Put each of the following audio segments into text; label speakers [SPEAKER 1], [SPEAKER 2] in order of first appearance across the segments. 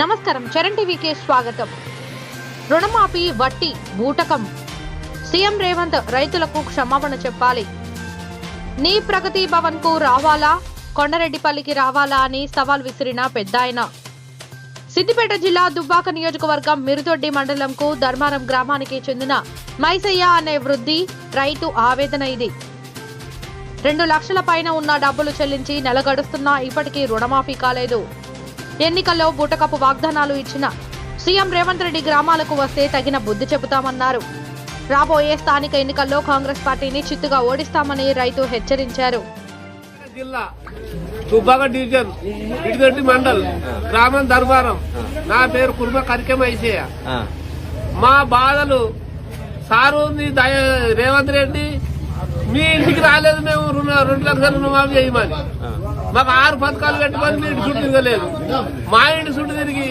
[SPEAKER 1] నమస్కారం, చరణ్ టీవీకి స్వాగతం. రుణమాఫీ వట్టి బూటకం. సీఎం రేవంత్ రైతులకు క్షమాపణ చెప్పాలి. నీ ప్రగతి భవన్ కు రావాలా, కొండరెడ్డిపల్లికి రావాలా అని సవాల్ విసిరిన పెద్దాయన. సిద్దిపేట జిల్లా దుబ్బాక నియోజకవర్గం మిరుదొడ్డి మండలంకు ధర్మారం గ్రామానికి చెందిన మైసయ్య అనే వృద్ధి రైతు ఆవేదన ఇది. 2 లక్షల పైన ఉన్న డబ్బులు చెల్లించి నెల గడుస్తున్నా ఇప్పటికీ రుణమాఫీ కాలేదు. ఎన్నికల్లో బూటకపు వాగ్దానాలు ఇచ్చిన సీఎం రేవంత్ రెడ్డి గ్రామాలకు వస్తే తగిన బుద్ధి చెబుతామన్నారు. రాబోయే స్థానిక ఎన్నికల్లో కాంగ్రెస్ పార్టీని చిత్తుగా ఓడిస్తామని రైతు హెచ్చరించారు.
[SPEAKER 2] జిల్లా దుబ్బాక డివిజన్ మిరుదొడ్డి మండల్ గ్రామం ధర్మారం. నా పేరు కుర్మ కరికె మైసయ్య. మా బాధలు సారు రేవంత్ రెడ్డి మీ ఇంటికి రాలేదు, మేము 2 లక్షల రుణమాఫీ చేయమని మాకు 6 పథకాలు పెట్టుకొని మీ ఇంటి చుట్టూ తిరగలేదు. మా ఇంటి చుట్టూ తిరిగి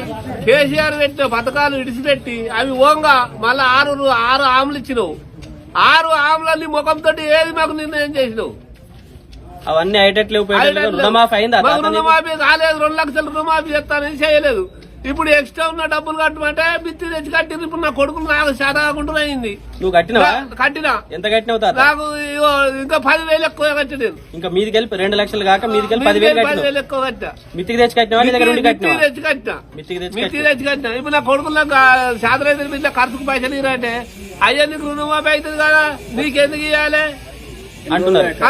[SPEAKER 2] కేసీఆర్ పెట్టిన పథకాలు ఇడిచిపెట్టి అవి ఓంగా మళ్ళా 6 ఆములు ఇచ్చినావు. 6 ఆములన్నీ ముఖంతో ఏది మాకు నిర్ణయం చేసినావు?
[SPEAKER 3] అవన్నీ రుణమాఫీ అయిందా?
[SPEAKER 2] రుణమాఫీ కాలేదు. 2 లక్షల రుణమాఫీ చేస్తానని చేయలేదు. ఇప్పుడు ఎక్స్ట్రా ఉన్న డబ్బులు కట్టమంటే బిత్తి తెచ్చి కట్టింది. ఇప్పుడు నా కొడుకులు నాకు శాత కాకుండా అయింది.
[SPEAKER 3] నువ్వు కట్టినవా?
[SPEAKER 2] కట్టినా.
[SPEAKER 3] ఎంత కట్టినావు?
[SPEAKER 2] నాకు ఇంకా 10,000 ఎక్కువ కట్టి నేను.
[SPEAKER 3] ఇంకా మీదికి వెళ్ళి 2 లక్షలు కాక మీదికి వెళ్ళి 10,000
[SPEAKER 2] ఎక్కువ కట్టా.
[SPEAKER 3] మిత్తికి తెచ్చి కట్టినా?
[SPEAKER 2] తెచ్చి కట్టినా. మిత్తి తెచ్చి కట్టినా. ఇప్పుడు నా కొడుకులకు శాత రైతులు ఇట్లా ఖర్చుకు పైసలు ఇరంటే అయ్యా నీకు రుణమాఫీ అవుతుంది కదా, నీకెందుకు ఇవ్వాలి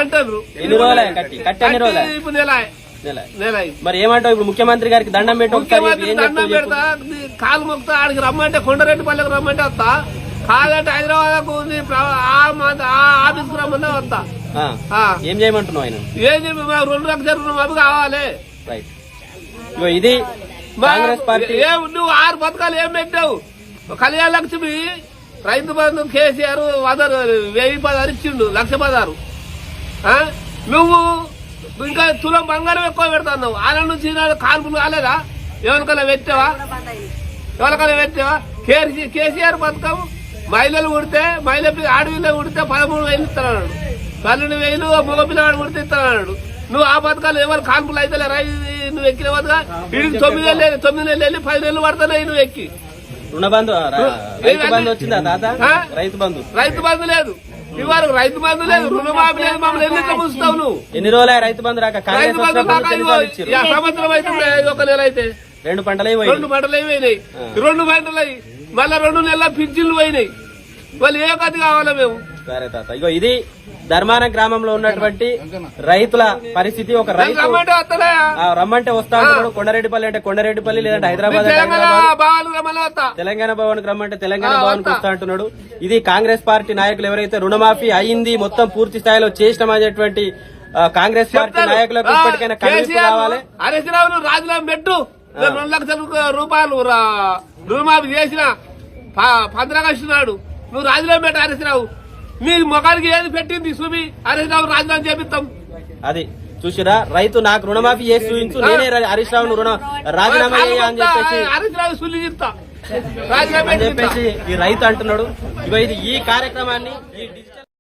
[SPEAKER 2] అంటారు.
[SPEAKER 3] ఎన్ని రోజులే కట్టి?
[SPEAKER 2] ఇప్పుడు నెల.
[SPEAKER 3] మరి ఏమంటావు? ఇప్పుడు ముఖ్యమంత్రి గారికి దండం పెట్టి
[SPEAKER 2] దండం పెడతా, కాలు మొక్తా. ఆడికి రమ్మంటే కొండరెడ్డిపల్లికి రమ్మంటే వస్తా, కాదంటే హైదరాబాద్ ఉంది ఆఫీస్కి రమ్మంటే వస్తా.
[SPEAKER 3] ఏం చేయమంటున్నావు? ఆయన
[SPEAKER 2] ఏం చెప్పి 2 లక్షల రుణమాఫీ కావాలి.
[SPEAKER 3] ఇది కాంగ్రెస్ పార్టీ.
[SPEAKER 2] నువ్వు 6 పథకాలు ఏం పెట్టావు? కళ్యాణ లక్ష్మి, రైతు బంధు కేసీఆర్ 1000 ఇచ్చిండు, 1,16,000. నువ్వు ఇంకా తులం బంగారం ఎక్కువ పెడతావు. ఆల నుంచి కాన్పులు కాలేదా? ఎవరికైనా పెట్టావా? కేసీఆర్ పథకం మహిళలు కుడితే ఆడపిల్లలు కుడితే 13,000 ఇస్తానన్నాడు. 12,000 మగ పిల్లవాడు కుడితే ఇస్తానన్నాడు. నువ్వు ఆ పథకాలు ఎవరు కాన్పులు అయితే నువ్వు ఎక్కిన పథకా ఇడికి 9 నెలలు వెళ్ళి 10 నెలలు పడుతున్నాయి నువ్వు ఎక్కి.
[SPEAKER 3] రైతు
[SPEAKER 2] బంధు లేదు. ఇవాళ రైతు బంధు లేదు, రుణమాఫీ లేదు. మమ్మల్ని ఎందుకు ముస్తావు నువ్వు?
[SPEAKER 3] ఎన్ని రోజులు రైతు బంధు రాక?
[SPEAKER 2] సంవత్సరం అయితే 1 నెల అయితే
[SPEAKER 3] 2 పంటలు అయిపోయినాయి.
[SPEAKER 2] 2 పంటలు మళ్ళా 2 నెలల పింఛన్లు పోయినాయి. వాళ్ళు ఏ గతి కావాలా మేము?
[SPEAKER 3] సరే తాత, ఇగో ఇది ధర్మాన గ్రామంలో ఉన్నటువంటి రైతుల పరిస్థితి. ఒక రైతు రమ్మంటే వస్తా అంటున్నాడు. కొండరెడ్డిపల్లి అంటే కొండరెడ్డిపల్లి, లేదంటే హైదరాబాద్ తెలంగాణ భవన్ రమ్మంటే తెలంగాణ భవన్ కు వస్తా అంటున్నాడు. ఇది కాంగ్రెస్ పార్టీ నాయకులు ఎవరైతే రుణమాఫీ అయింది మొత్తం పూర్తి స్థాయిలో చేసినామనేటువంటి కాంగ్రెస్ పార్టీ నాయకులకు ఇప్పటికైనా కనీసం కావాలి.
[SPEAKER 2] హరీష్ రావు రాజీనామా పెట్టు. 2 లక్షల రూపాయలు రుణమాఫీ చేసిన 15 ఆగస్టు నాడు నువ్వు రాజీనామా పెట్టు. హరీష్ రావు నీ మొఖానికి ఏది పెట్టింది చూపి హరీష్ రావు రాజీనామా చేపిస్తాం.
[SPEAKER 3] అది చూసిరా, రైతు నాకు రుణమాఫీ చేసి చూపించు, నేనే హరీష్ రావును రాజీనామా అని చెప్పేసి
[SPEAKER 2] హరీష్ రావు సుల్లి చెప్తా
[SPEAKER 3] ఈ రైతు అంటున్నాడు. ఇగో ఇది ఈ కార్యక్రమాన్ని